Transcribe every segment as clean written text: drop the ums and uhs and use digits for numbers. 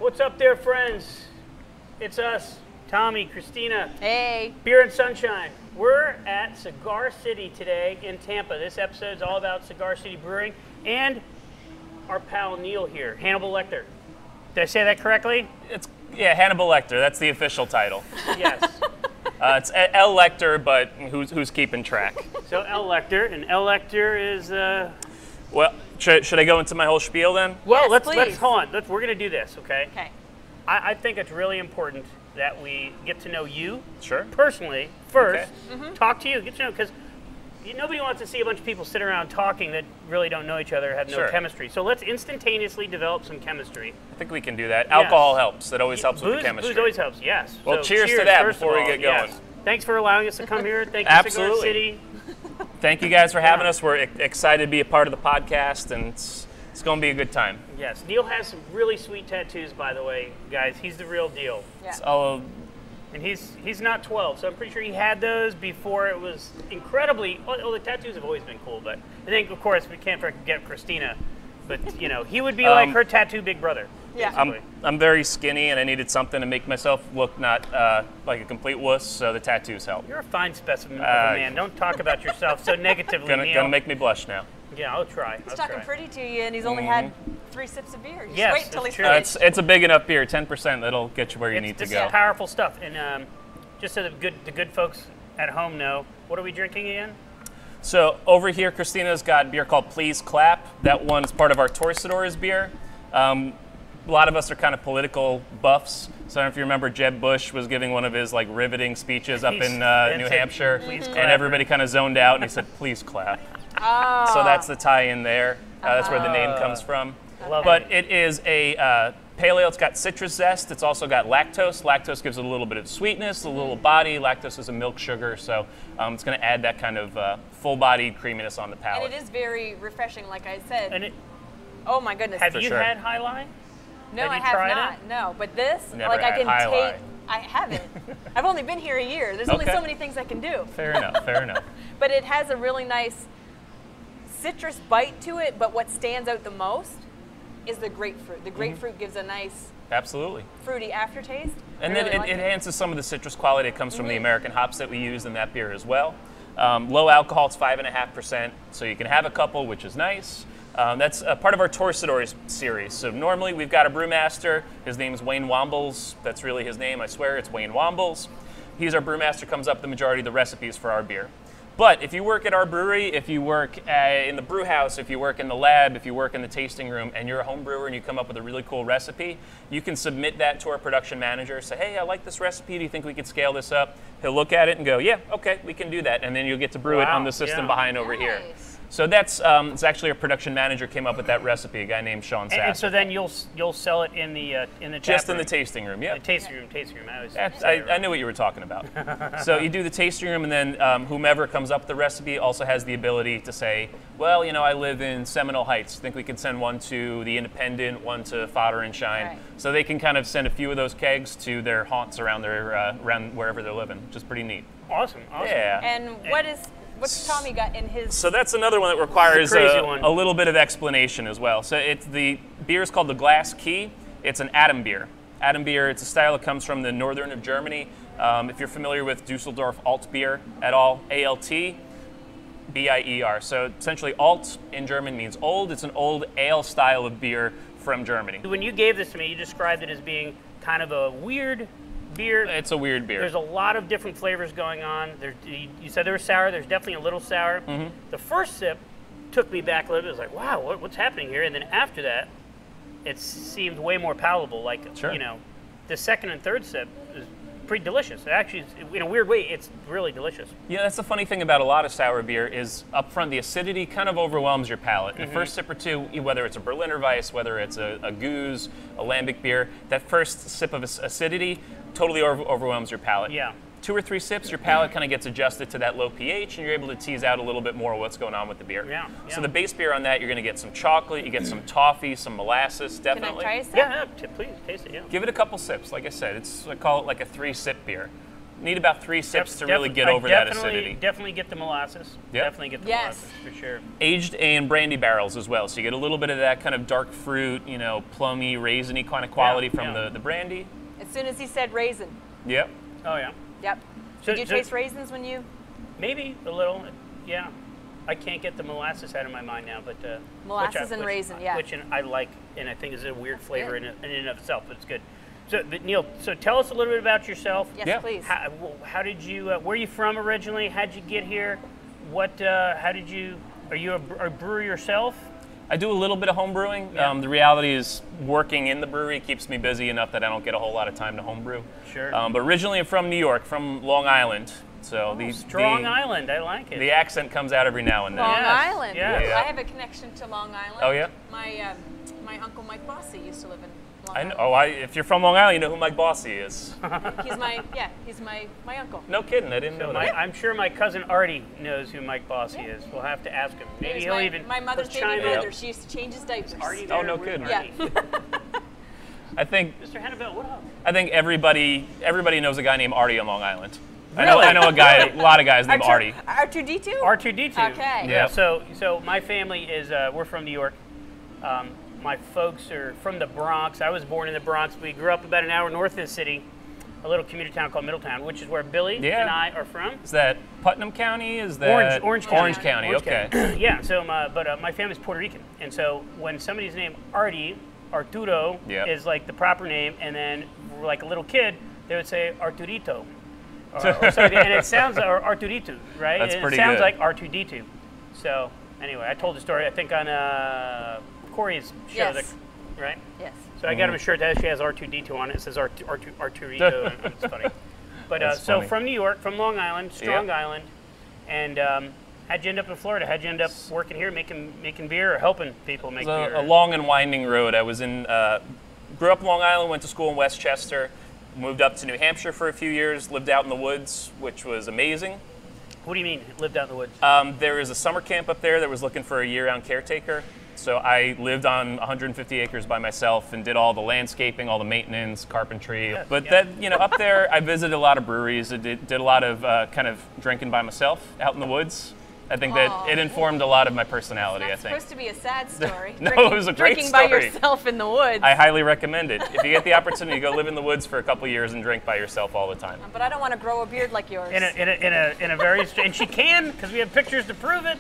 What's up there, friends? It's us, Tommy, Christina. Hey. Beer and Sunshine. We're at Cigar City today in Tampa. This episode is all about Cigar City Brewing and our pal Neil here, Hannibal Lecter. Did I say that correctly? Yeah, Hannibal Lecter. That's the official title. Yes. It's L. Lecter, but who's keeping track? So L. Lecter, and L. Lecter is... Well, should I go into my whole spiel then? Well, Yes, let's hold on. We're going to do this, okay? Okay. I think it's really important that we get to know you Sure. personally first. Okay. Talk to you, get to know, because nobody wants to see a bunch of people sit around talking that really don't know each other, have no Sure. chemistry. So let's instantaneously develop some chemistry. I think we can do that. Alcohol helps. That always helps with the chemistry. Booze always helps, yes. Well, So cheers to that first of before we all, get going. yes. Thanks for allowing us to come here. Thank you, Cigar Absolutely. City. Thank you guys for having us. We're excited to be a part of the podcast, and it's going to be a good time. Yes, Neil has some really sweet tattoos, by the way, guys. He's the real deal. Yeah. Oh, And he's not 12, so I'm pretty sure he had those before it was incredibly... Oh, the tattoos have always been cool, but I think, of course, we can't forget Christina. But, he would be like her tattoo big brother. Yeah. basically. I'm very skinny, and I needed something to make myself look not like a complete wuss, so the tattoos help. You're a fine specimen of a man. Don't talk about yourself so negatively, Neil. Gonna make me blush now. Yeah, I'll try. He's talking pretty to you, and he's only had 3 sips of beer. Just Yes, wait till that's he's true. finished. It's a big enough beer, 10%. That'll get you where you need to This go. is powerful stuff. And just so the good folks at home know, what are we drinking again? So over here, Christina's got a beer called Please Clap. That one's part of our Torcedores beer. A lot of us are kind of political buffs. So I don't know if you remember, Jeb Bush was giving one of his riveting speeches up in New Hampshire, and everybody kind of zoned out, and he said, "Please clap." Oh. So that's the tie-in there. That's where the name comes from. Love But it is a pale ale. It's got citrus zest. It's also got lactose. Lactose gives it a little bit of sweetness, a little body. Lactose is a milk sugar, so it's going to add that kind of full-bodied creaminess on the palate. And it is very refreshing, like I said. And Oh my goodness. have For you sure. had High Life? No, Have I you have tried not. it? No, but this, Never I had can High take. Life. I haven't. I've only been here a year. There's only Okay. so many things I can do. Fair enough, fair enough. But it has a really nice citrus bite to it. But what stands out the most is the grapefruit. The grapefruit gives a nice Absolutely. fruity aftertaste. And I then really it like enhances some of the citrus quality that comes from the American hops that we use in that beer as well. Low alcohol, it's 5.5%, so you can have a couple, which is nice. That's part of our Torcedores series. So normally we've got a brewmaster. His name is Wayne Wombles. That's really his name, I swear. It's Wayne Wombles. He's our brewmaster, comes up the majority of the recipes for our beer. But if you work at our brewery, if you work in the brew house, if you work in the lab, if you work in the tasting room, and you're a home brewer and you come up with a really cool recipe, you can submit that to our production manager. Say, hey, I like this recipe. Do you think we could scale this up? He'll look at it and go, yeah, okay, we can do that. And then you'll get to brew it on the system behind over here. Nice. So that's it's actually our production manager came up with that recipe, a guy named Sean Sass. And so then you'll sell it in the tap Just in room. the tasting room, yeah. The tasting room. I always say it I right. knew what you were talking about. So you do the tasting room, and then whomever comes up with the recipe also has the ability to say, well, I live in Seminole Heights. Think we could send one to the Independent, one to Fodder and Shine. Right. So they can kind of send a few of those kegs to their haunts around around wherever they're living, which is pretty neat. Awesome. Yeah. And what's Tommy got in his? So that's another one that requires crazy one. a little bit of explanation as well. So the beer is called the Glass Key. It's an Atom beer. Atom beer, it's a style that comes from the northern of Germany. If you're familiar with Dusseldorf Alt beer at all, A-L-T, B-I-E-R. So essentially alt in German means old. It's an old ale style of beer from Germany. When you gave this to me, you described it as being kind of a weird beer. It's a weird beer. There's a lot of different flavors going on. You said there was sour. There's definitely a little sour. The first sip took me back a little bit. I was like, wow, what's happening here? And then after that, it seemed way more palatable. Like, Sure. The second and third sip is pretty delicious. Actually, in a weird way, it's really delicious. Yeah, that's the funny thing about a lot of sour beer is up front the acidity kind of overwhelms your palate. The first sip or two, whether it's a Berliner Weiss, whether it's a Goose, a Lambic beer, that first sip of acidity totally overwhelms your palate. Yeah. 2 or 3 sips, your palate kind of gets adjusted to that low pH, and you're able to tease out a little bit more of what's going on with the beer. Yeah, So yeah. the base beer on that, you're going to get some chocolate, you get some toffee, some molasses, Can I definitely. try a sip? Yeah, please taste it. Yeah. Give it a couple sips. Like I said, I call it like a 3-sip beer. Need about 3 sips to really get over that acidity. Definitely get the molasses. Yep. Definitely get the Yes. molasses for sure. Aged in brandy barrels as well, so you get a little bit of that kind of dark fruit, you know, plummy, raisiny kind of quality from the brandy. As soon as he said raisin. Yep. Oh yeah. Yep. So- Did you so- taste raisins when you? Maybe a little. Yeah. I can't get the molasses out of my mind now, but Molasses and raisin, yeah. Which I like, and I think is a weird flavor in and of itself, but it's good. So, but Neil, so tell us a little bit about yourself. Yes, Yeah. please. How did you? Where are you from originally? How'd you get here? What? How did you? Are you a brewer yourself? I do a little bit of home brewing. Yeah. The reality is working in the brewery keeps me busy enough that I don't get a whole lot of time to home brew. Sure. But originally I'm from New York, from Long Island. So Strong Island, I like it. the accent comes out every now and then. Long Yes, Island. yes. Yeah. I have a connection to Long Island. Oh, yeah? My uncle Mike Bossy used to live in Long I Island. know. If you're from Long Island, you know who Mike Bossy is. He's my uncle. No kidding, I didn't know that. I'm sure my cousin Artie knows who Mike Bossy is. We'll have to ask him. Maybe He he'll was even my mother's chime baby in. brother. She used to change his diapers. Artie Oh, there? no Where's kidding. Artie? I think Mr. Hannibal, what up? everybody knows a guy named Artie on Long Island. Really? I know a guy, a lot of guys named Artie. R2D2? R2D2. Okay. Yeah. So my family is we're from New York. My folks are from the Bronx. I was born in the Bronx. We grew up about an hour north of the city, a little community town called Middletown, which is where Billy Yeah. and I are from. Is that Putnam County? Is that Orange County. Orange County, Orange okay. County. Yeah. So my family's Puerto Rican, and so when somebody's named Artie, Arturo Yep. is like the proper name, and then like a little kid, they would say Arturito. Or something, and it sounds or Arturito, right? That's And pretty it sounds good. like R2D2. So anyway, I told the story I think on Corey's show, Yes. right? Yes. So I got him a shirt that actually has R2D2 on it. It says Arturito, and it's funny. But That's so funny. from New York, from Long Island, Strong Yeah. Island, and how'd you end up in Florida? How'd you end up working here, making beer, or helping people make It beer? was a long and winding road. I was grew up in Long Island, went to school in Westchester, moved up to New Hampshire for a few years, lived out in the woods, which was amazing. What do you mean, lived out in the woods? There was a summer camp up there that was looking for a year-round caretaker. So I lived on 150 acres by myself and did all the landscaping, all the maintenance, carpentry. Yes, But yeah. that, up there, I visited a lot of breweries. I did a lot of kind of drinking by myself out in the woods. I think that Aw. it informed a lot of my personality, It's I not think. supposed to be a sad story. No, Drinking- it was a great Drinking by story. yourself in the woods. I highly recommend it. If you get the opportunity, go live in the woods for a couple years and drink by yourself all the time. But I don't want to grow a beard like yours. In a very and she can because we have pictures to prove it.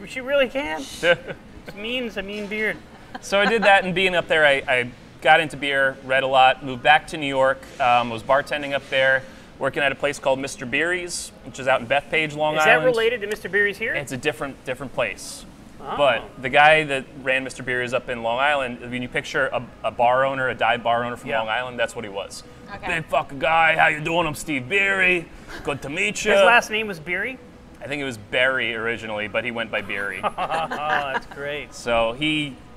She really can. It's a mean beard. So I did that, and being up there, I got into beer, read a lot, moved back to New York, was bartending up there, working at a place called Mr. Beery's, which is out in Bethpage, Long Is Island. that related to Mr. Beery's here? It's a different place. Oh. But the guy that ran Mr. Beery's up in Long Island, when you picture a bar owner, a dive bar owner from Yeah. Long Island, that's what he was. Okay. Big fucking guy, how you doing? I'm Steve Beery. Good to meet you. His last name was Beery? I think it was Berry originally, but he went by Beery. Oh, that's great. So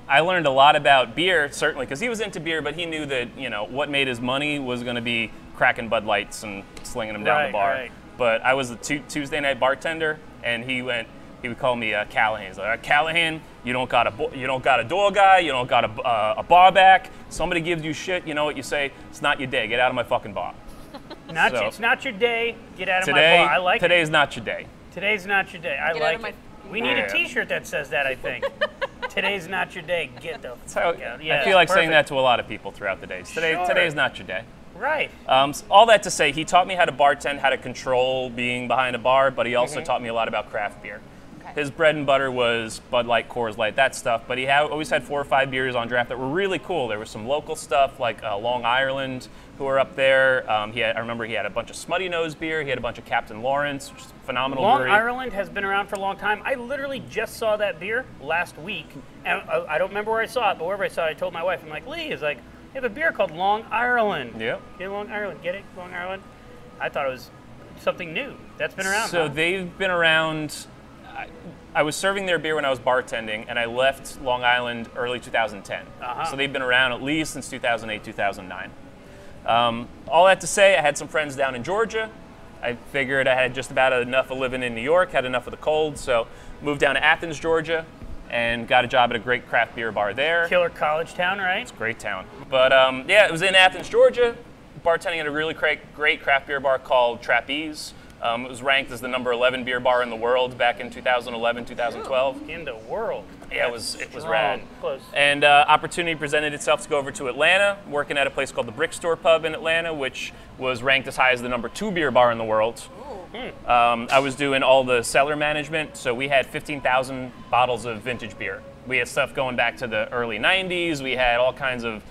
I learned a lot about beer, certainly, because he was into beer, but he knew that, what made his money was going to be cracking Bud Lights and slinging them down Right, the bar. right. But I was a Tuesday night bartender, and he would call me Callahan. He's like, Callahan, you don't got a door guy, you don't got a bar back. Somebody gives you shit, you know what you say? It's not your day. Get out of my fucking bar. It's not your day. Get out of Today, my bar. I like it. today's not your day. Today's not your day. I Get out like of my- it. We need Yeah. a T-shirt that says that. I think. Today's not your day. Get the That's how, fuck out. Yeah, I feel like saying perfect. that to a lot of people throughout the day. Sure. Today's not your day. Right. So all that to say, he taught me how to bartend, how to control being behind a bar, but he also taught me a lot about craft beer. Okay. His bread and butter was Bud Light, Coors Light, that stuff, but he always had 4 or 5 beers on draft that were really cool. There was some local stuff like Long Island, who were up there. I remember he had a bunch of Smutty Nose beer. He had a bunch of Captain Lawrence, which is a phenomenal Long brewery. Ireland has been around for a long time. I literally just saw that beer last week, and I don't remember where I saw it, but wherever I saw it, I told my wife, I'm like, Lee, is like, they have a beer called Long Ireland. Yep. Get Long Ireland, get it? Long Ireland? I thought it was something new. That's been around. So huh? they've been around. I was serving their beer when I was bartending, and I left Long Island early 2010. Uh-huh. So they've been around at least since 2008, 2009. All that to say, I had some friends down in Georgia. I figured I had just about enough of living in New York, had enough of the cold, so moved down to Athens, Georgia, and got a job at a great craft beer bar there. Killer college town, right? Great town. But it was in Athens, Georgia. bartending at a really great craft beer bar called Trapeze. It was ranked as the number 11 beer bar in the world back in 2011, 2012. In the world. Yeah, it was rad. Close. And opportunity presented itself to go over to Atlanta, working at a place called the Brick Store Pub in Atlanta, which was ranked as high as the number 2 beer bar in the world. I was doing all the cellar management, so we had 15,000 bottles of vintage beer. We had stuff going back to the early 90s. We had all kinds of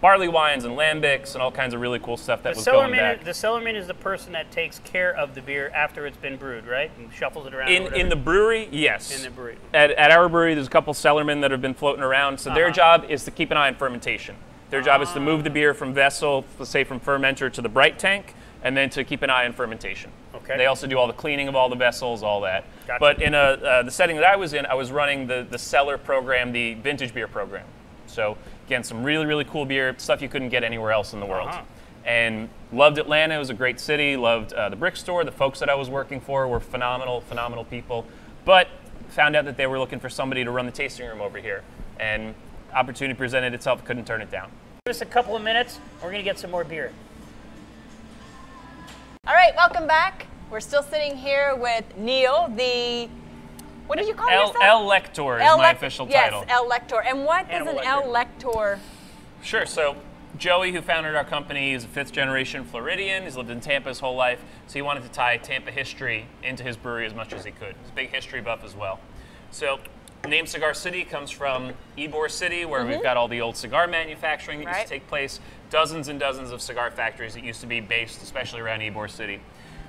barley wines and lambics and all kinds of really cool stuff that was going back. The cellarman is the person that takes care of the beer after it's been brewed, right? And shuffles it around. In the brewery, yes. In the brewery. At our brewery, there's a couple cellarmen that have been floating around. So their job is to keep an eye on fermentation. Their job is to move the beer from vessel, let's say from fermenter to the bright tank, and then to keep an eye on fermentation. Okay. They also do all the cleaning of all the vessels, all that. Gotcha. But in the setting that I was in, I was running the cellar program, the vintage beer program. So again, some really, really cool beer, stuff you couldn't get anywhere else in the world. And loved Atlanta. It was a great city. Loved the Brick Store. The folks that I was working for were phenomenal, phenomenal people. But found out that they were looking for somebody to run the tasting room over here. And opportunity presented itself. Couldn't turn it down. Give us a couple of minutes. We're going to get some more beer. All right, welcome back. We're still sitting here with Neil, the, what did you call yourself? El Lector is my official title. Yes, El Lector. And what is an El Lector? Sure. So Joey, who founded our company, is a 5th generation Floridian. He's lived in Tampa his whole life. So he wanted to tie Tampa history into his brewery as much as he could. He's a big history buff as well. So the name Cigar City comes from Ybor City, where we've got all the old cigar manufacturing that used to take place. Dozens and dozens of cigar factories that used to be based, especially around Ybor City.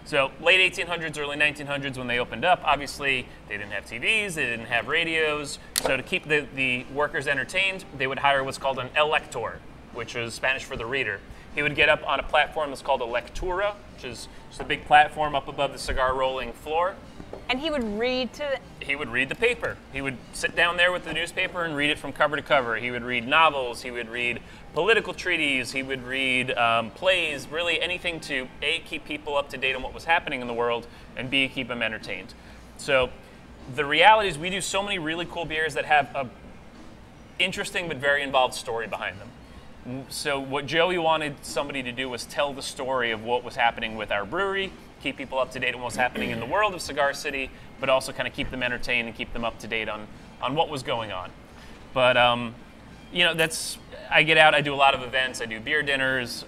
So late 1800s, early 1900s, when they opened up, obviously they didn't have TVs, they didn't have radios. So to keep the workers entertained, they would hire what's called an El Lector, which is Spanish for the reader. He would get up on a platform that's called a lectura, which is just a big platform up above the cigar rolling floor. And he would read to He would read the paper. He would sit down there with the newspaper and read it from cover to cover. He would read novels. He would read political treaties. He would read plays, really anything to, A, keep people up to date on what was happening in the world, and B, keep them entertained. So the reality is we do so many really cool beers that have a interesting but very involved story behind them. So what Joey wanted somebody to do was tell the story of what was happening with our brewery, keep people up to date on what's happening in the world of Cigar City, but also kind of keep them entertained and keep them up to date on what was going on. But, you know, I get out, I do a lot of events, I do beer dinners,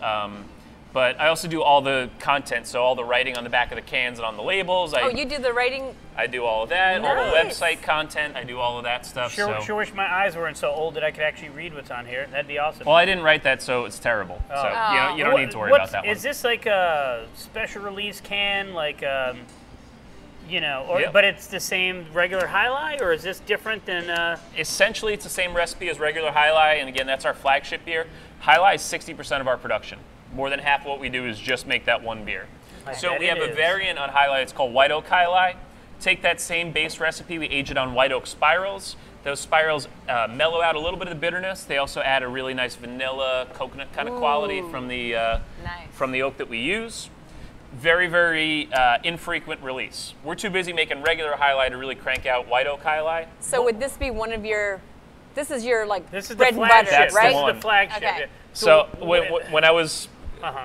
but I also do all the content, so all the writing on the back of the cans and on the labels. Oh, you do the writing? I do all of that, all the Nice. website content, I do all of that stuff. Sure wish my eyes weren't so old that I could actually read what's on here. That'd be awesome. Well, I didn't write that, so it's terrible. So you don't need to worry about that one. Is this like a special release can, like, you know, or, Yep. but it's the same regular High Life, or is this different than? Essentially, it's the same recipe as regular High Life, and again, that's our flagship beer. High Life is 60% of our production. More than half of what we do is just make that one beer. So bet we have it a is. variant on High Life. It's called White Oak High Life. Take that same base recipe, we age it on white oak spirals. Those spirals mellow out a little bit of the bitterness. They also add a really nice vanilla, coconut kind of quality from the oak that we use. Very, very infrequent release. We're too busy making regular High Life to really crank out White Oak High Life. So would this be one of your, this is your like This is bread the and flagship. butter, That's the right? one. This is the flagship. Okay. Yeah. So when I was,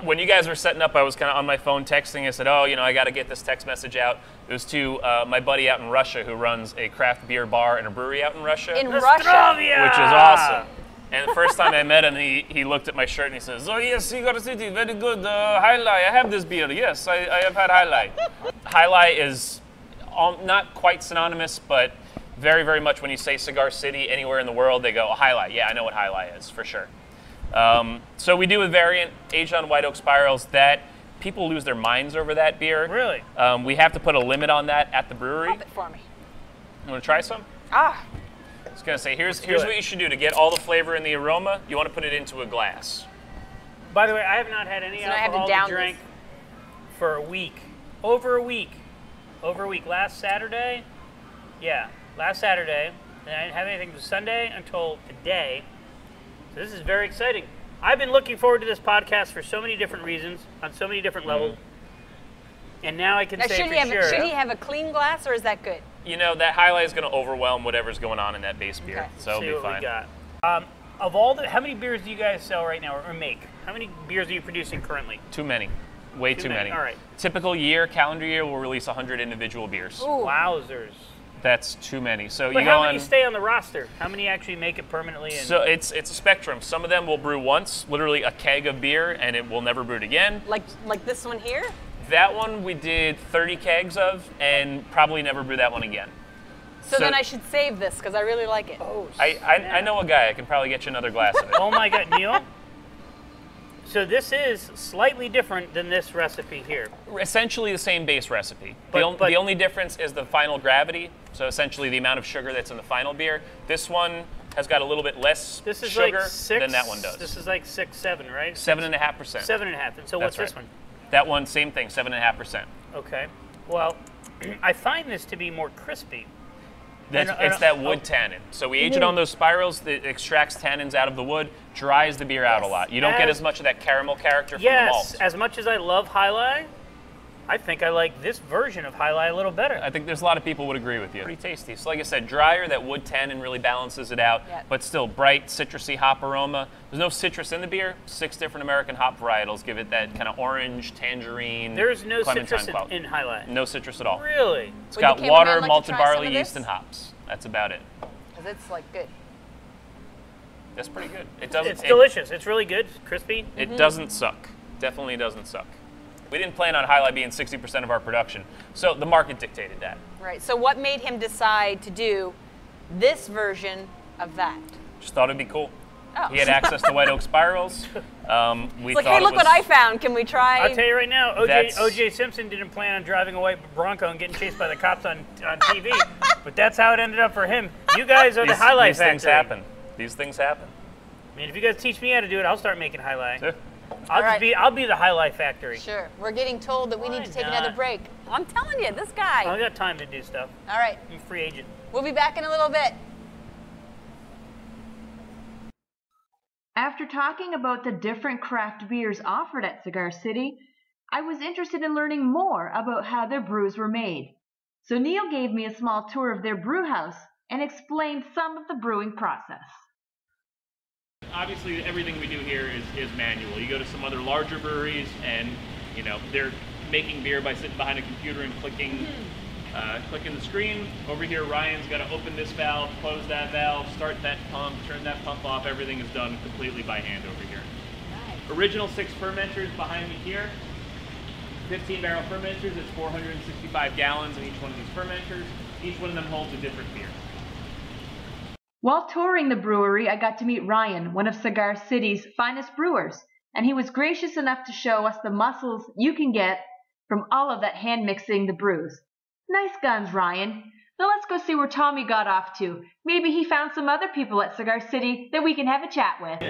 when you guys were setting up, I was kind of on my phone texting. I said, oh, you know, I got to get this text message out. It was to my buddy out in Russia who runs a craft beer bar and a brewery out in Russia. In Russia. Nostrovia! Which is awesome. And the first time I met him, he looked at my shirt and he says, oh yes, Cigar City, very good. High Life, I have this beer. Yes, I have had High Life. High Life is not quite synonymous, but very, very much when you say Cigar City anywhere in the world, they go, oh, High Life. Yeah, I know what High Life is, for sure. So we do a variant aged on white oak spirals that people lose their minds over that beer. Really? We have to put a limit on that at the brewery. Pop it for me. You want to try some? Ah, I was going to say, here's do it. what you should do to get all the flavor and the aroma. You want to put it into a glass. By the way, I have not had any So now I have to alcohol down to drink this. for a week. Over a week. Last Saturday? Yeah, last Saturday. And I didn't have anything Sunday until today. So this is very exciting. I've been looking forward to this podcast for so many different reasons, on so many different levels. And now I can now say should for he have sure. should he have a clean glass or is that good? You know, that High Life is going to overwhelm whatever's going on in that base beer. Okay. So See it'll what be we fine. got. Of all the, how many beers do you guys sell right now or make? How many beers are you producing currently? Too many. Way too many. All right. Typical year, calendar year, we'll release 100 individual beers. Ooh. Wowzers. That's too many. So but you how go many on, stay on the roster? How many actually make it permanently? So it's a spectrum. Some of them will brew once, literally a keg of beer, and it will never brew it again. Like this one here? That one we did 30 kegs of, and probably never brew that one again. So then I should save this because I really like it. Oh, I know a guy. I can probably get you another glass of it. Oh my God, Neil. So this is slightly different than this recipe here. Essentially the same base recipe. But the only difference is the final gravity. So essentially the amount of sugar that's in the final beer. This one has got a little bit less sugar than that one does. This is like 6, 7, right? 7.5%. 7.5. And so what's this one? That one, same thing, 7.5%. Okay. Well, I find this to be more crispy. It's that wood tannin. So we age it on those spirals that extracts tannins out of the wood, dries the beer out a lot. You don't get as much of that caramel character from the malt. Yes, as much as I love High Life, I think I like this version of High Life a little better. I think there's a lot of people would agree with you. Pretty tasty. So like I said, drier, that wood tannin really balances it out, but still bright, citrusy hop aroma. There's no citrus in the beer. 6 different American hop varietals give it that kind of orange, tangerine, There's no clementine citrus quality. in High Life. No citrus at all. Really? It's got water, malted barley, yeast, and hops. That's about it. Because it's like good. That's pretty good. It's delicious. It's really good. Crispy. It doesn't suck. Definitely doesn't suck. We didn't plan on High Life being 60% of our production, so the market dictated that. Right. So what made him decide to do this version of that? Just thought it'd be cool. Oh. He had access to White Oak spirals. It's like, hey, look what I found. Can we try? I'll tell you right now, O.J. Simpson didn't plan on driving a white Bronco and getting chased by the cops on TV, but that's how it ended up for him. You guys are the High Life factory. These things happen. These things happen. I mean, if you guys teach me how to do it, I'll start making High Life. Sure. I'll be the High Life factory. Sure. We're getting told that we need to take another break. I'm telling you, this guy. I got time to do stuff. All right. I'm a free agent. We'll be back in a little bit. After talking about the different craft beers offered at Cigar City, I was interested in learning more about how their brews were made. So Neil gave me a small tour of their brew house and explained some of the brewing process. Obviously, everything we do here is manual. You go to some other larger breweries, and they're making beer by sitting behind a computer and clicking the screen. Over here, Ryan's got to open this valve, close that valve, start that pump, turn that pump off. Everything is done completely by hand over here. Nice. Original 6 fermenters behind me here. 15-barrel fermenters. It's 465 gallons in each one of these fermenters. Each one of them holds a different beer. While touring the brewery, I got to meet Ryan, one of Cigar City's finest brewers, and he was gracious enough to show us the muscles you can get from all of that hand mixing the brews. Nice guns, Ryan. Now let's go see where Tommy got off to. Maybe he found some other people at Cigar City that we can have a chat with.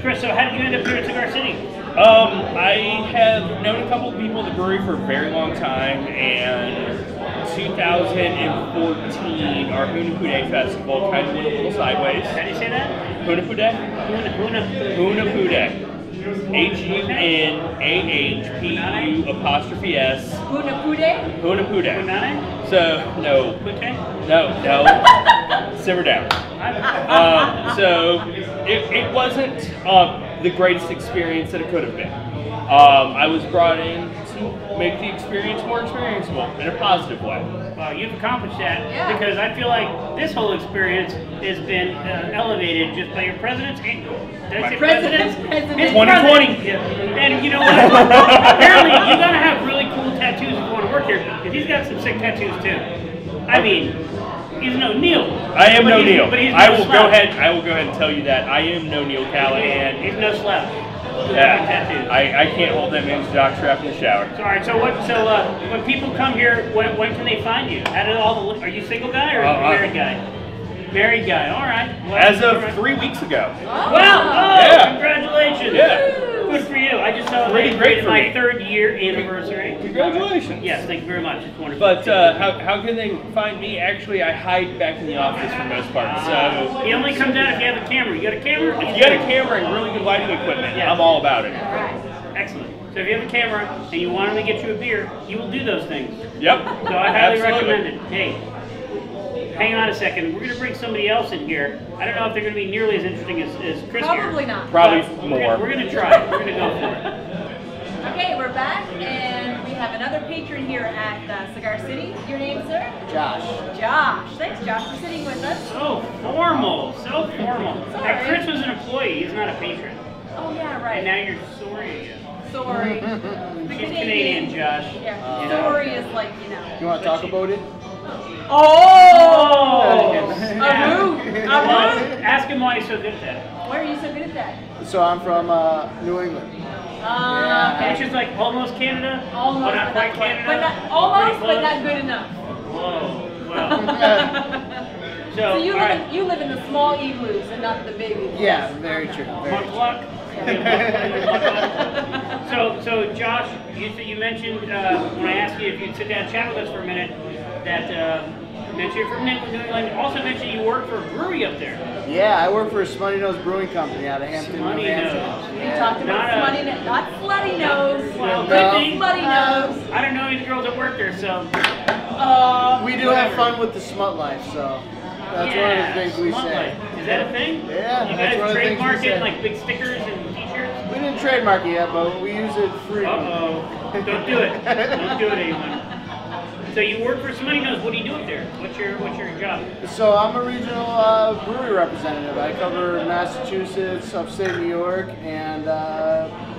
Chris, so how did you end up here at Cigar City? I have known a couple of people at the brewery for a very long time, and 2014, our Hunapude Festival kind of went a little sideways. How do you say that? Hunapude? Hunapude. HUNAHPU''S. Hunapude? Hunapude. Hunane? So, no. Pute? No. Simmer down. So, it wasn't the greatest experience that it could have been. I was brought in to make the experience more experienceable in a positive way. Well, you've accomplished that because I feel like this whole experience has been elevated just by your president's ankle. My president's 2020. Yeah. And you know what? Apparently, you gotta have really cool tattoos if you want to work here. Because he's got some sick tattoos too. I mean, he's no Neil. I am no Neil. But he's I no will slouch. go ahead and tell you that I am no Neil Callahan. He's no slouch. Yeah, Tattoos. I can't hold that man's jockstrap in the shower. So, all right. So when people come here, when can they find you? How do are you a single guy or a married guy? Married guy. All right. Well, As of 3 weeks ago. Well, congratulations. Yeah. Good for you. I just celebrated my 3rd year anniversary. Congratulations. Yes, thank you very much. It's wonderful. But how can they find me? Actually, I hide back in the office for the most part. So he only comes out if you have a camera. You got a camera? if you got a camera and really good lighting equipment, I'm all about it. Excellent. So if you have a camera and you want him to get you a beer, he will do those things. Yep. So I highly Absolutely. recommend it. hang on a second. We're going to bring somebody else in here. I don't know if they're going to be nearly as interesting as Chris Probably here. not. Probably But more. We're going to try it. We're going to go for it. Okay, we're back, and we have another patron here at Cigar City. Your name, sir? Josh. Josh. Thanks, Josh, for sitting with us. So formal. So formal. Now, Sorry. Chris was an employee. He's not a patron. Oh, yeah, right. And now you're sorry again. Sorry. The She's Canadian, Josh. Yeah, You know. sorry is like, you know. You want to talk about it? Oh! Yeah. Well, Ask him why he's so good at that. why are you so good at that? So I'm from New England. Which is like almost Canada, Almost, but not quite Canada. But not, almost, Pretty but close. not good enough. Whoa, wow. So you all live, right. you live in the small igloos and not the big igloos. Yeah, very true. Very Muck true. luck. So Josh, you mentioned when I asked you if you'd sit down and chat with us for a minute, that you mentioned you're from New England. Also mentioned you work for a brewery up there. Yeah, I work for a Smutty Nose Brewing Company out of Hampton, New Smutty Hampshire. Nose. We talked about Not a- smutty nose, not slutty nose. Well, No. good thing. Smutty nose. I don't know any girls that work there, so We do have fun with the smut life, so that's one of the things we smut say. life. Is that a thing? Yeah, You that's guys one of the things we trademark it say. like big stickers and T-shirts? We didn't trademark it yet, but we use it free. Uh-oh. Don't do it. Don't do it, anyone. So you work for Smutty Nose. What do you do up there? What's your job? So I'm a regional brewery representative. I cover Massachusetts, upstate New York, and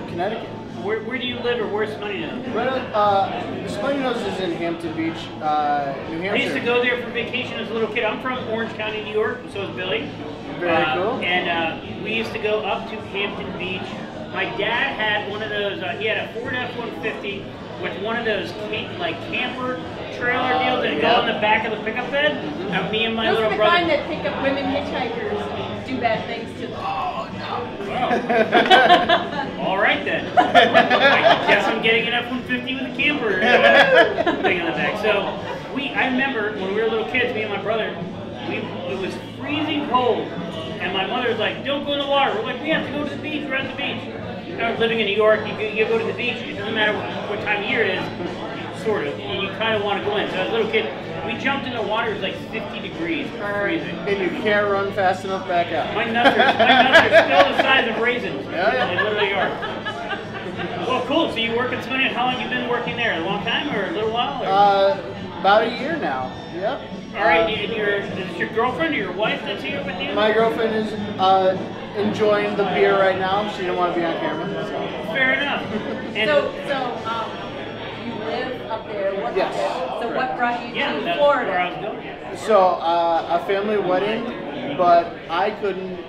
Connecticut. Where do you live, or where's Smutty Nose? Right, Smutty Nose is in Hampton Beach, New Hampshire. I used to go there for vacation as a little kid. I'm from Orange County, New York, so is Billy. Very cool. And we used to go up to Hampton Beach. My dad had one of those. He had a Ford F-150 with one of those camper trailer deals that go on the back of the pickup bed. Now me and my Those little are the brother. kind that pick up women hitchhikers and do bad things to them. All right then. I guess I'm getting an F-150 with a camper thing on the back. So I remember when we were little kids, me and my brother, it was freezing cold, and my mother was like, "Don't go in the water." We're like, "We have to go to the beach. We're at the beach." You know, living in New York, you go to the beach. It doesn't matter what time of year it is, sort of, and you kind of want to go in. So as a little kid, we jumped in the water. It was like 50 degrees, freezing. And you can't run fast enough back out. My nuts are still the size of raisins. Yeah. They literally are. Well, cool. So you work at Smutty. How long you been working there? A long time or a little while? Or? About a year now. Yep. All right. Is it your girlfriend or your wife that's here with you? My girlfriend is enjoying the beer right now. She didn't want to be on camera. So. Fair enough. And So you live up there, work Yes. up there. So what brought you yeah, to that's Florida? where I was going. So a family wedding, but I couldn't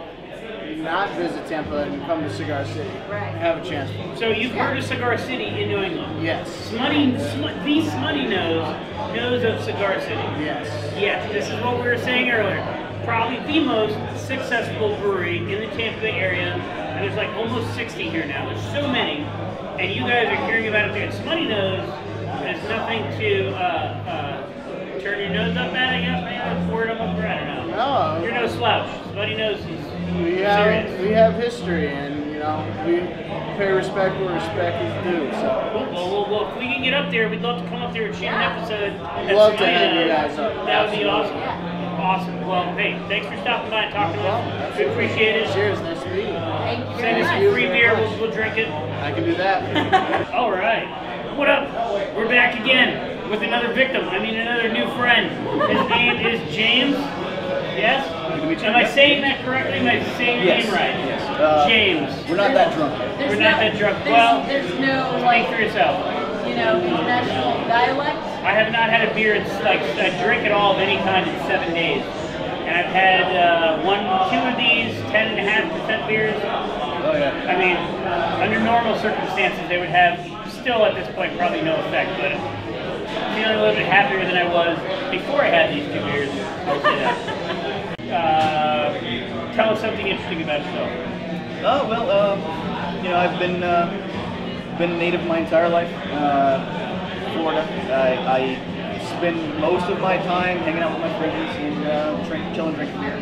not visit Tampa and come to Cigar City. Right. Have a chance. So you've heard of Cigar City in New England? Yes. The Smutty knows of Cigar City. Yes. Yes, this is what we were saying earlier. Probably the most successful brewery in the Tampa Bay area. And there's like almost 60 here now. There's so many. And you guys are hearing about it there. Smutty Nose is nothing to turn your nose up at, I guess. Maybe that's the word I'm up for. I don't know. No. You're no slouch. Smutty Nose is We have history, and we pay respect where respect is due. So Well, if we can get up there, we'd love to come up there and shoot an episode. at Love to Smutty have you Nose. guys up. That would be awesome. Awesome. Well, hey, thanks for stopping by and talking to us. We appreciate it. cheers, nice to meet you. Thank you Send very us much. some free beer. We'll drink it. I can do that. All right. What up? We're back again with another victim. Another new friend. His name is James. Yes? Am I saying that correctly? Am I saying your name right? Yes. James. We're not that drunk. We're not that drunk. There's, Well, there's no speak for yourself. international dialect. I have not had a beer, like a drink at all of any kind in 7 days. And I've had two of these 10.5% beers. Oh yeah. Under normal circumstances, they would have still at this point probably no effect, but I'm feeling a little bit happier than I was before I had these 2 beers. I'll say that. Tell us something interesting about yourself. Oh well, I've been native my entire life. Florida. I spend most of my time hanging out with my friends and chilling, drinking beer.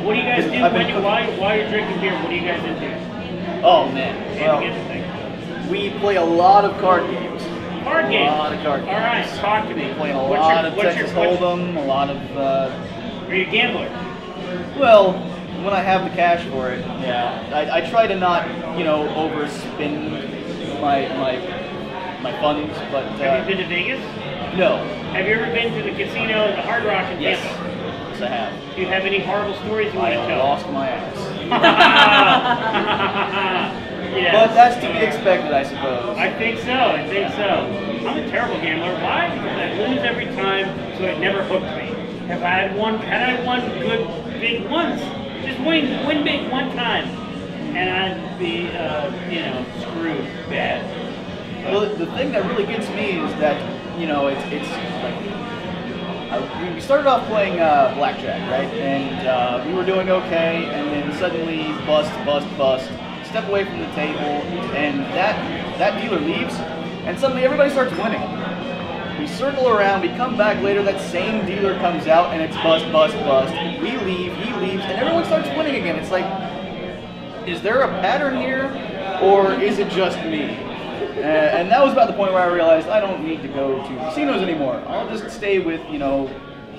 What do you guys do? While you're drinking beer, what are you guys into? Oh man. Well, Interesting. we play a lot of card games. Card card games. A lot of card games. All right, talk to me. Playing a lot of Texas Hold'em, a lot of. Are you a gambler? Well, when I have the cash for it, yeah. I try to not, overspend my funds, but. Have you been to Vegas? No. Have you ever been to the casino at the Hard Rock in Yes. Tampa? Yes, I have. Do you have any horrible stories you want to I tell? lost my ass. Yes. But that's to be expected, I suppose. I think so. I think so. I'm a terrible gambler. Why? Because I lose every time, so it never hooked me. If I had won good big once, just win big one time, and I'd be screwed bad. Well, the thing that really gets me is that it's like we started off playing blackjack, right? And we were doing okay, and then suddenly bust. Step away from the table, and that dealer leaves, and suddenly everybody starts winning. We circle around, we come back later, that same dealer comes out, and it's bust. We leave, he leaves, and everyone starts winning again. It's like, is there a pattern here, or is it just me? And that was about the point where I realized I don't need to go to casinos anymore. I'll just stay with,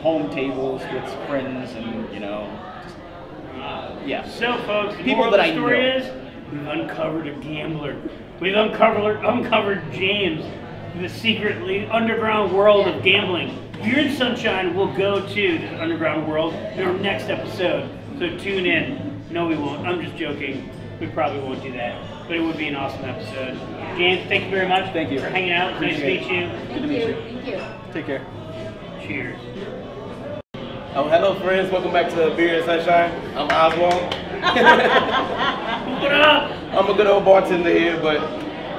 home tables with friends and, yeah. So, folks, the People moral that of I the story know. is we've uncovered a gambler. We've uncovered James in the secretly underground world of gambling. If you're in Sunshine, we'll go to the underground world in our next episode. So tune in. No, we won't. I'm just joking. We probably won't do that. But it would be an awesome episode. James, thank you very much. Thank you for hanging out. It's nice to meet you. Good to meet you. Thank you. Take care. Cheers. Oh, hello friends, welcome back to Beer and Sunshine. I'm Oswald. What up? I'm a good old bartender here, but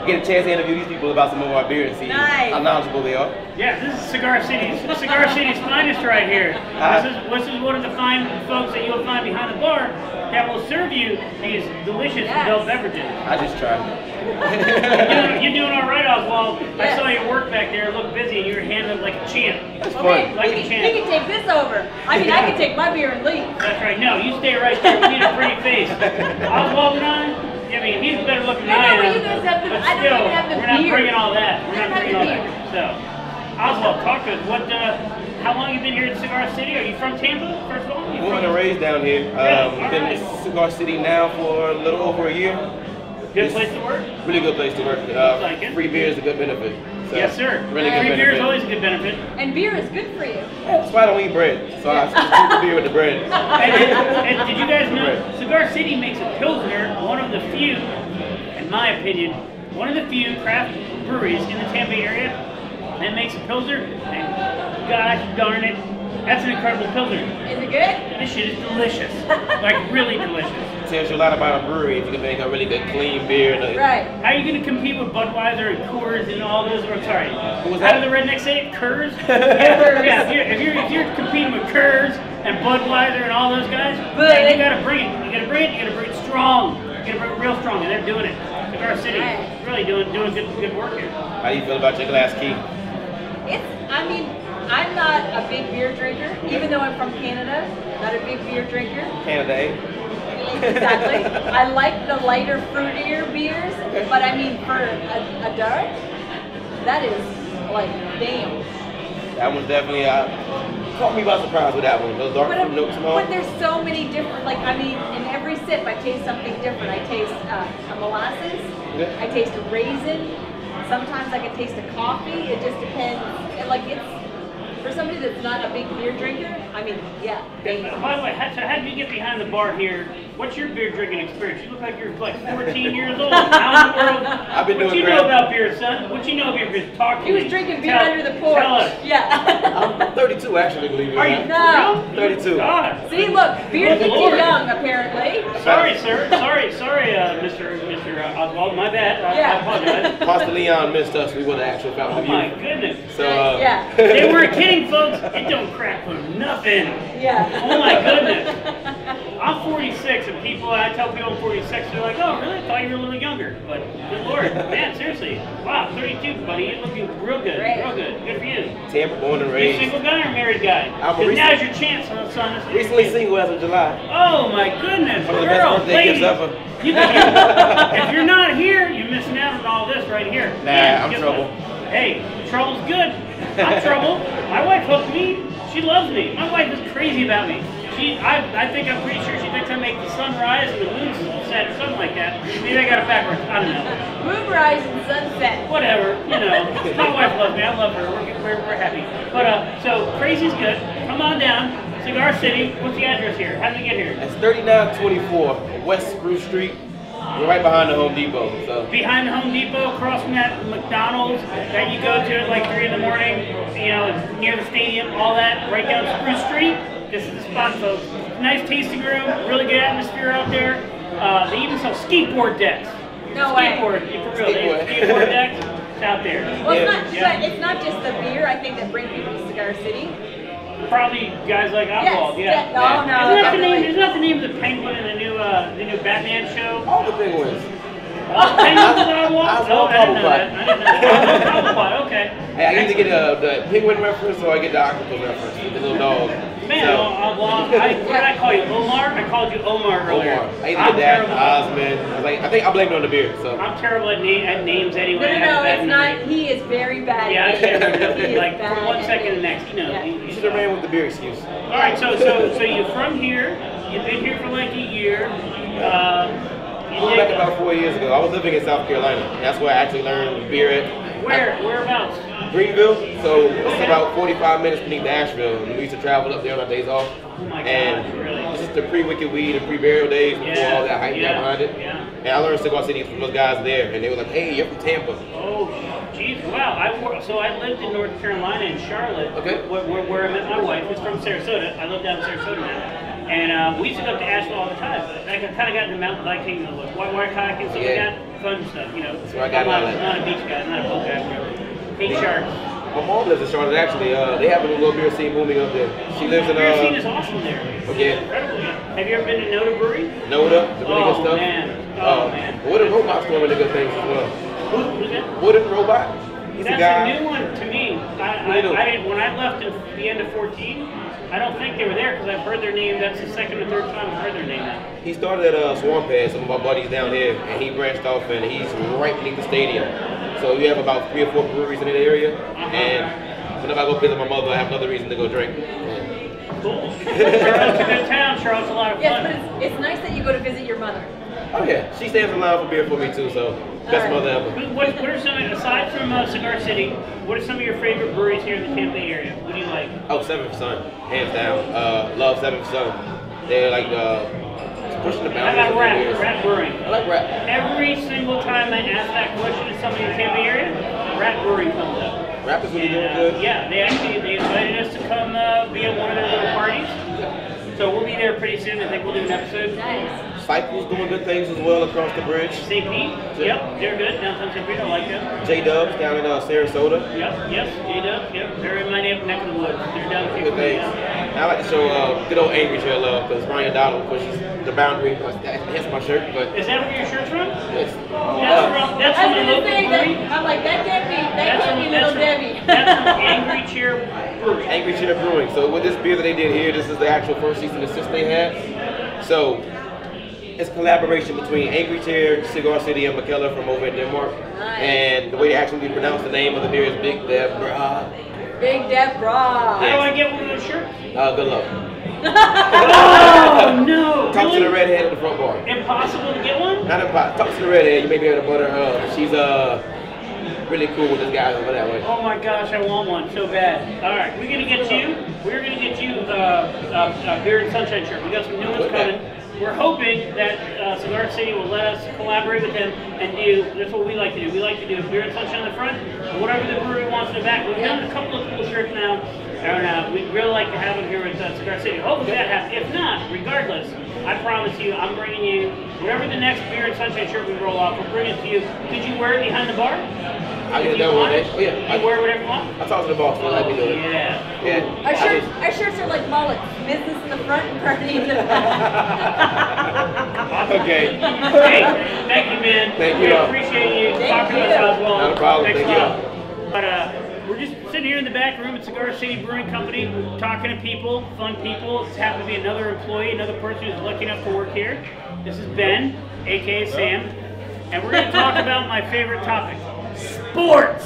get a chance to interview these people about some of our beer and see how knowledgeable they are. Yeah, this is Cigar City's finest right here. This is one of the fine folks that you'll find behind the bar that will serve you these delicious adult beverages. I just tried. You're doing all right, Oswald. I saw your work back there, look busy, and you were handling it like a champ. That's Okay, fun. Like a we champ. can take this over. I mean, I can take my beer and leave. That's right. No, you stay right there. We need a pretty face. Oswald and I mean, he's better looking than I but am. you guys have the, But I don't still, even have the we're not beard. bringing all that. We're I not don't bringing have all the that. So, Oswald, talk to us. How long have you been here at Cigar City? Are you from Tampa, first of all? Born and raised down here. Been in Cigar City now for a little over a year. Good place to work? Really good place to work. like it. Free beer is a good benefit. So, Yes, sir. Really good Free benefit. beer is always a good benefit. And beer is good for you. Yeah, that's why I don't eat bread. So I substitute the beer with the bread. And did you guys know Cigar City makes a Pilsner, one of the few, in my opinion, one of the few craft breweries in the Tampa area that makes a Pilsner, and gosh darn it, that's an incredible Pilsner. Is it good? This shit is delicious. Like, really delicious. It tells you a lot about a brewery if you can make a really good clean beer. Right. How are you going to compete with Budweiser and Coors and all those? Or sorry, What was how that? do the rednecks say it? Coors? Yeah, if you're competing with Coors and Budweiser and all those guys, man, you got to bring it. You got to bring it strong. You got to bring it real strong, and they're doing it. Cigar City, really doing good work here. How do you feel about your glass key? I mean, I'm not a big beer drinker, even though I'm from Canada. Not a big beer drinker. Canada, eh? Exactly. I like the lighter, fruitier beers, but I mean, for a dark, that is like, damn. That was definitely caught me by surprise with that one. Those dark fruit notes, But there's so many different, like, I mean, in every sip I taste something different. I taste a molasses, I taste a raisin, sometimes I can taste a coffee. It just depends. And, like, it's, for somebody that's not a big beer drinker, I mean, yeah. And, by the way, how did you get behind the bar here? What's your beer drinking experience? You look like you're like 14 years old. How in the world? I've been what doing you know about beer, son? What you know about beer? Talk to He me. was drinking beer Tell- under the porch. Tell us. Yeah. I'm 32 actually, believe it or Are you not. No. 32. God. See, look, beer gets you Lord. young, apparently. Sorry, sir. Sorry, Mr. Oswald. My bad. I apologize. Pastor Leon missed us. We would have actually found Oh the my view. goodness. So, Yeah. They weren't kidding, folks. It don't crack for nothing. Yeah. Oh my goodness. I'm 46, and I tell people I'm 46, they're like, oh, really? I thought you were a little younger. But good Lord, man, seriously. Wow, 32, buddy. You're looking real good. Great. Real good. Good for you. Tampa, born and You raised. single guy or married guy? I'm a 'Cause now's your chance, son. This is your Recently chance. single as of July. Oh my goodness, One of the best girl, birthday ladies. gifts ever. If you're not here, you're missing out on all this right here. Nah, Yeah, I'm guess trouble. what? Hey, trouble's good. I'm trouble. My wife hooked me. She loves me. My wife is crazy about me. I think I'm pretty sure she thinks I make the sun rise and the moon set or something like that. Maybe I got it backwards. I don't know. Moonrise and sunset. Whatever, you know. My wife loves me. I love her. We're happy. But so crazy's good. Come on down. Cigar City. What's the address here? How did we get here? It's 3924 West Spruce Street. We're right behind the Home Depot. So behind the Home Depot, across from that McDonald's that you go to at like 3 in the morning, you know, near the stadium, all that, right down Spruce Street. This is the spot, folks. Nice tasting room, really good atmosphere out there. They even sell skateboard decks. No skateboard, way. For real, they have skateboard decks. It's out there. Well, it's not just the beer, I think, that bring people to Cigar City. Probably guys like alcohol, yes. yeah. No, Isn't that the name of the Penguin in the new Batman show? all the penguins. Penguins in Ottawa? I was No, on I didn't know Cobblepot. that. I didn't know that. Cobblepot, okay. Hey, I either get the penguin reference or I get the octopus reference with the little dog. Man, So, what did I call you? Omar? I called you Omar earlier. Omar. I either get that, Osmond. I think I blame it on the beer. So I'm terrible at names anyway. No, it's not. He is very bad. Yeah, I can't He is like bad. from one second to the next. You know. Yeah. you should have ran with the beer excuse. All right, so you're from here. You've been here for like a year. I moved back about 4 years ago. I was living in South Carolina. That's where I actually learned beer at. Whereabouts? Greenville, so it's about 45 minutes beneath Asheville. And we used to travel up there on our days off. Oh my And gosh, really? this is the pre-Wicked Weed and pre-burial days before all that hype got behind it. Yeah. And I learned Cigar City from those guys there, and they were like, "Hey, you're from Tampa." Oh, geez, wow. I lived in North Carolina in Charlotte, Okay. where I met my wife, who's from Sarasota. I live down in Sarasota now. And we used to go up to Asheville all the time. I kind of got into mountain biking, whitewater kayaking, stuff like that. Fun stuff, you know. That's where I got I'm not a beach guy, I'm not a boat guy. Hate sharks. My mom lives in Charlotte, actually. They have a little beer scene booming up there. She lives in, Beer scene is awesome there. yeah. Incredible. Have you ever been to Noda Brewery? Noda, the really good stuff. Man. Wooden Robot's doing really good things as well. Who's that? Wooden Robot. He's That's a guy. a new one to me. I didn't, when I left at the end of 14, I don't think they were there because I've heard their name. That's the second or third time I've heard their name now. He started at Swamp Head, some of our buddies down here, and he branched off, and he's right beneath the stadium. So we have about 3 or 4 breweries in that area, and whenever I go visit my mother, I have another reason to go drink. Cool. Charlotte's a good town. Charlotte's a lot of fun. Yes, but it's nice that you go to visit your mother. Oh yeah, she stands in line for beer for me too, so best mother ever. What are some, aside from Cigar City, what are some of your favorite breweries here in the Tampa area? What do you like? Oh, Seventh Son, hands down. Love Seventh Son. They're like pushing the How boundaries. about Rat Brewing? I like Rat. Every single time I ask that question to somebody in the Tampa area, Rat Brewing comes up. Rap is really doing good. Yeah, they invited us to come be at one of their little parties. So we'll be there pretty soon. I think we'll do an episode. Nice. Cycle's doing good things as well across the bridge. St. Pete, yep, they're good. Downtown St. Pete, I like them. J-Dubs down in Sarasota. Yep, yes, J-Dubs, yep. They're in my neck of the woods. They're down the Good things. I like to show good old Angry Chair love because Ryan Donald pushes the boundary. That's my shirt, but Is that where your shirt's from? yes. That's I from was the gonna local say brewery. that. I'm like, that can't be Little Debbie. That's from Angry Chair Brewery. Angry Chair Brewing. So with this beer that they did here, this is the actual first season assist they had. So it's a collaboration between Angry Chair, Cigar City, and McKellar from over in Denmark. Nice. And the way they actually pronounce the name of the beer is Big Deborah. Big Deborah. How do I get one of those shirts? Good luck. Oh no! Talk Really? to the redhead at the front bar. Impossible to get one? Not impossible. Talk to the redhead. You may be able to butter her up. She's really cool with this guy over that way. Oh my gosh, I want one so bad. All right, we're gonna get you a beer and sunshine shirt. We got some new ones coming. We're hoping that Cigar City will let us collaborate with them and do. That's what we like to do. We like to do beer and sunshine on the front, and whatever the brewery wants in the back. We've done a couple of cool shirts now, and we'd really like to have them here with Cigar City. Hopefully that happens. If not, regardless, I promise you, I'm bringing you whatever the next beer and sunshine shirt we roll off. We'll bring it to you. Could you wear it behind the bar? I get done with it. Oh yeah. You wear whatever you want? I talked to the boss. Let me do it. Yeah. Yeah. Our shirts are like mullets. Business in the front and party in the back. Okay. Hey, thank you, man. Thank We you. appreciate you Thank talking to you. us as well. Not a problem. Thanks Thank a lot. But we're just sitting here in the back room at Cigar City Brewing Company, talking to people, fun people. It's happened to be another employee, another person who's lucky enough to work here. This is Ben, aka Sam, and we're going to talk about my favorite topic, sports.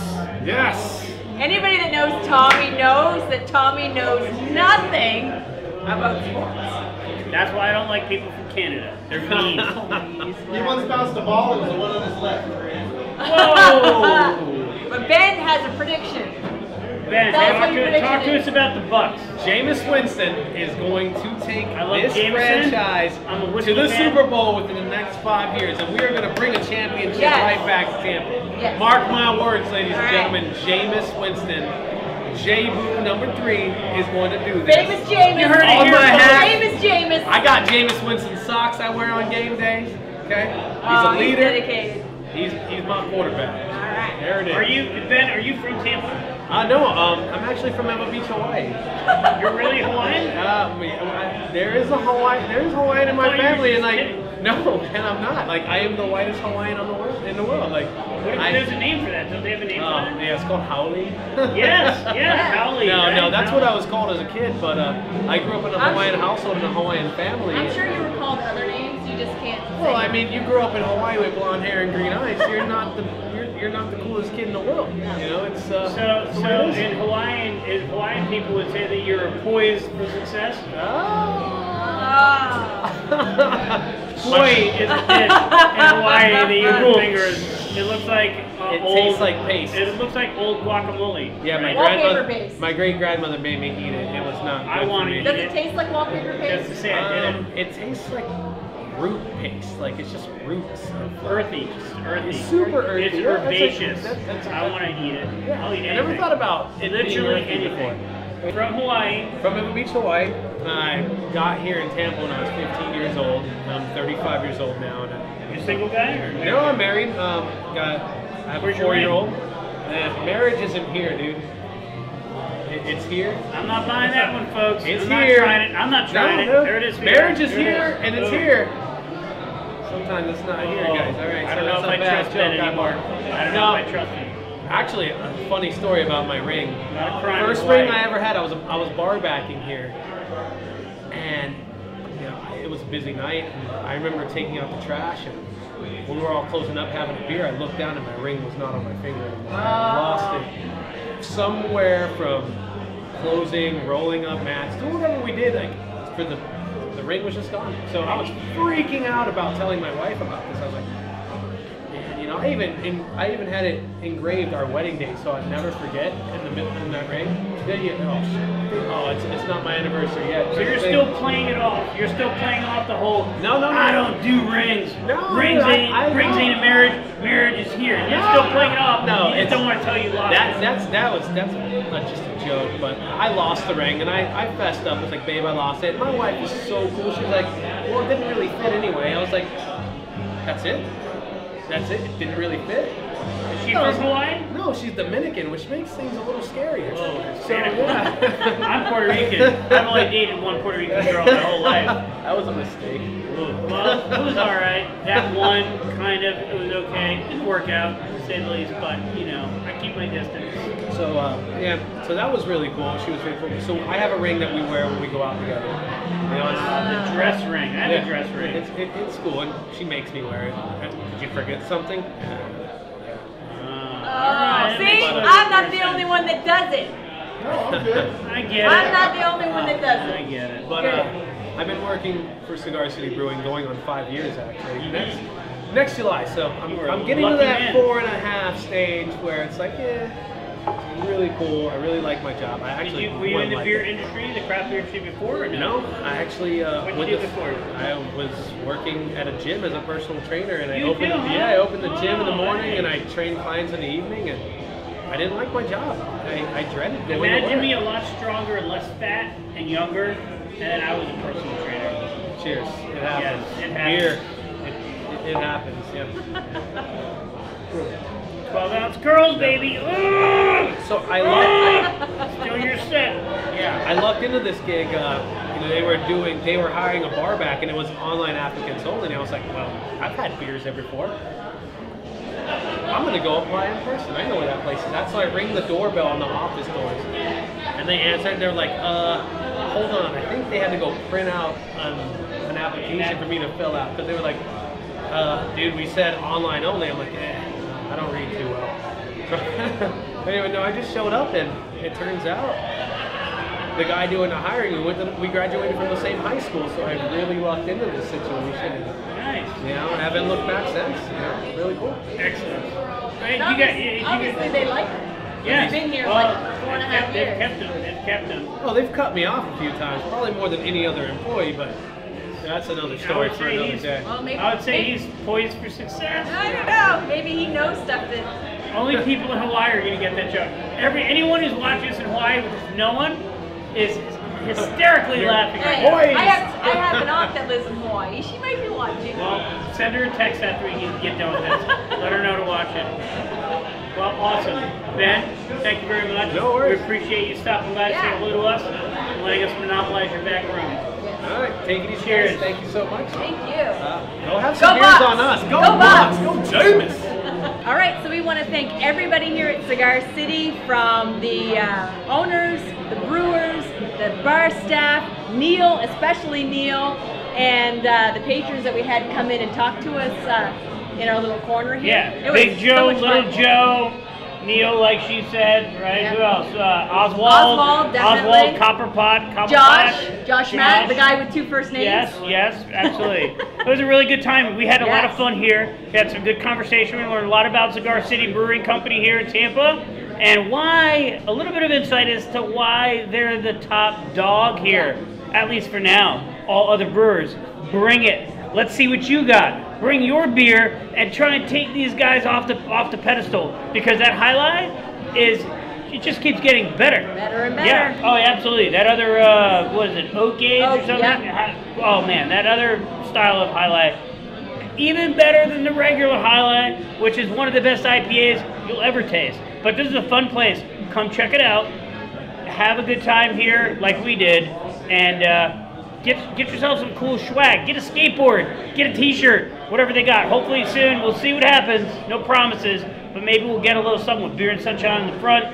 Yes. Anybody that knows Tommy knows that Tommy knows nothing about sports. That's why I don't like people from Canada. They're mean. He once bounced the ball and it was the one on his left. Whoa! But Ben has a prediction. Ben, Tell us what your talk to prediction us about the Bucks. Jameis Winston is going to take love this Jameson. franchise I'm a to whiskey the fan. Super Bowl within the next 5 years, and we are going to bring a championship Yes. right back to Tampa. Yes. Mark my words, ladies All and right. gentlemen. Jameis Winston, J-Boo number 3, is going to do this. Famous Jameis. You heard it On here my first. hat. Famous Jameis. I got Jameis Winston socks I wear on game days. Okay, he's a He's leader. dedicated. He's my quarterback. All right. There it is. Ben, are you from Tampa? No, I'm actually from Eva Beach, Hawaii. You're really Hawaiian? There is Hawaiian in my I thought you were family, and just like, kidding. no, and I'm not. Like, I am the whitest Hawaiian in the world. Like, What if there's a name for that? Don't they have a name for that? yeah, it's called Howley. Yes, Howley. No, right? that's what I was called as a kid. But I grew up in a Hawaiian household in a Hawaiian family. I'm sure you were called other names. You just can't. Well, say I mean, you grew up in Hawaii with blonde hair and green eyes. You're not the coolest kid in the world. You know, it's So in Hawaiian people would say that you're poised for success. Poi is a dish in Hawaii that you would finger. It looks like It old. tastes like paste. It looks like old guacamole. Yeah, my Wallpaper paste. my great grandmother made me eat it. It was not good I for wanna me. eat Does it taste like wallpaper Just to paste? say I did it. It tastes like root paste. Like it's just roots. Earthy, just earthy. It's super earthy. It's Yeah, that's herbaceous. that's I want to eat it. Yeah. I'll eat I anything. never thought about it being Literally earthy anything. before. From Hawaii. From Eva Beach, Hawaii. I got here in Tampa when I was 15 years old. I'm 35 years old now. And You a single guy or no, I'm married. I have Where's a your ring? 4-year-old. Marriage isn't here, dude. It's here. I'm not buying that one, folks. It's I'm here. Not trying it. I'm not trying No, it. There it is. Marriage is There it here, and it's Boom. here. Sometimes it's not here, guys. All right. I don't so know if that's I a bad trust Ben joke, anymore. I don't know if I trust him. Actually, a funny story about my ring. Not a crime First in ring Hawaii. I ever had, I was bar backing here, and it was a busy night. And I remember taking out the trash, and when we were all closing up having a beer, I looked down and my ring was not on my finger anymore. I lost it somewhere from closing, rolling up mats, doing whatever we did. Like for the ring was just gone. So I was freaking out about telling my wife about this. I was like, man, I even had it engraved our wedding day, so I'd never forget in that ring. It's not my anniversary yet. So you're still playing it off. You're still playing off the whole. No. I don't do rings. No, rings ain't I rings know. ain't a marriage. Marriage is here. You're still playing it off. No, you just don't want to tell you lies. That's not just a joke, but I lost the ring and I fessed up. I was like, babe, I lost it. My wife was so cool. She was like, well, it didn't really fit anyway. I was like, that's it. It didn't really fit. Is she from Hawaii? No, she's Dominican, which makes things a little scarier. Whoa, So yeah. I'm Puerto Rican. I've only dated one Puerto Rican girl my whole life. That was a mistake. Well, it was all right. That one kind of, it was okay. Didn't work out, to say the least, but I keep my distance. So so that was really cool. She was very cool. So I have a ring that we wear when we go out together. The dress ring. I have a dress ring. It's cool, and she makes me wear it. Did you forget something? See, I'm not the only one that does it. I get it. I'm not the only one that does I it. get it. But I've been working for Cigar City Brewing going on 5 years actually. Next July, so I'm getting to lucky that man. 4.5 stage where it's like, it's really cool. I really like my job. I actually Were you in the like beer it. industry, the craft beer industry before, or no? No, I actually What did you do before? I was working at a gym as a personal trainer, and I You opened do, huh? I opened the gym in the Oh, morning, nice. and I trained clients in the evening, and I didn't like my job. I dreaded going to Imagine work. me a lot stronger and less fat and younger, and then I was a personal trainer. Cheers. It happens. Yes, it happens. Beer. It happens. Yeah. 12-ounce girls, baby. Ooh! So I lucked. Still your set. Yeah, I lucked into this gig. They were hiring a bar back, and it was online applicants only. And I was like, well, I've had beers there before. I'm gonna go apply in person. I know where that place is at. So I ring the doorbell on the office doors, and they answered. And they're like, hold on. I think they had to go print out an application for me to fill out because they were like, dude, we said online only. I'm like, I don't read too well. Anyway, no, I just showed up, and it turns out the guy doing the hiring, we graduated from the same high school, so I really lucked into this situation. And, Nice. you know, I haven't looked back since. You know, really cool. Excellent. And obviously they like him. Yeah. He's been here Well, like 4.5 they've years. kept him. They've kept him. Well, they've cut me off a few times, probably more than any other employee, but that's another story for another day. Well, maybe, I would say he's poised for success. I don't know. Maybe he knows stuff that. Only people in Hawaii are going to get that joke. Anyone who's watching this in Hawaii, which is no one, is hysterically laughing right now. I have an aunt that lives in Hawaii. She might be watching. Well, send her a text after we get done with this. Let her know to watch it. Well, awesome. Ben, thank you very much. No worries. We appreciate you stopping by to say hello to us and letting us monopolize your back room. All right, take it easy. Cheers. Guys. Thank you so much. Thank you. Go have some beers Bucks. on us. Go Bucks. Bucks. Go Jameis. All right, so we want to thank everybody here at Cigar City, from the owners, the brewers, the bar staff, Neil, especially Neil, and the patrons that we had come in and talk to us in our little corner here. Yeah, It was Big Joe, so much Little fun. Joe, Neil, like she said, right? Yeah. Who else? Oswald. Oswald, definitely. Oswald, Copperpot. Josh Matt, the guy with 2 first names. Yes, absolutely. It was a really good time. We had a lot of fun here. We had some good conversation. We learned a lot about Cigar City Brewing Company here in Tampa, and why, a little bit of insight as to why they're the top dog here, at least for now. All other brewers, bring it. Let's see what you got. Bring your beer and try and take these guys off the pedestal, because that highlight it just keeps getting better. Better and better. Yeah. Oh, absolutely. That other what is it, oak age or something? Yeah. Oh man, that other style of highlight, even better than the regular highlight, which is one of the best IPAs you'll ever taste. But this is a fun place. Come check it out. Have a good time here, like we did, and get yourself some cool swag. Get a skateboard, get a T-shirt, whatever they got. Hopefully soon. We'll see what happens. No promises, but maybe we'll get a little something with Beer and Sunshine on the front,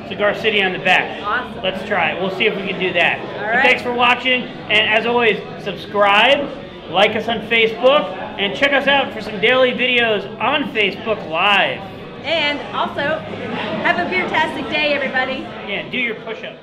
Cigar City on the back. Awesome. Let's try it. We'll see if we can do that. All But right. thanks for watching, and as always, subscribe, like us on Facebook, and check us out for some daily videos on Facebook Live. And also, have a beer-tastic day, everybody. Yeah, do your push-ups.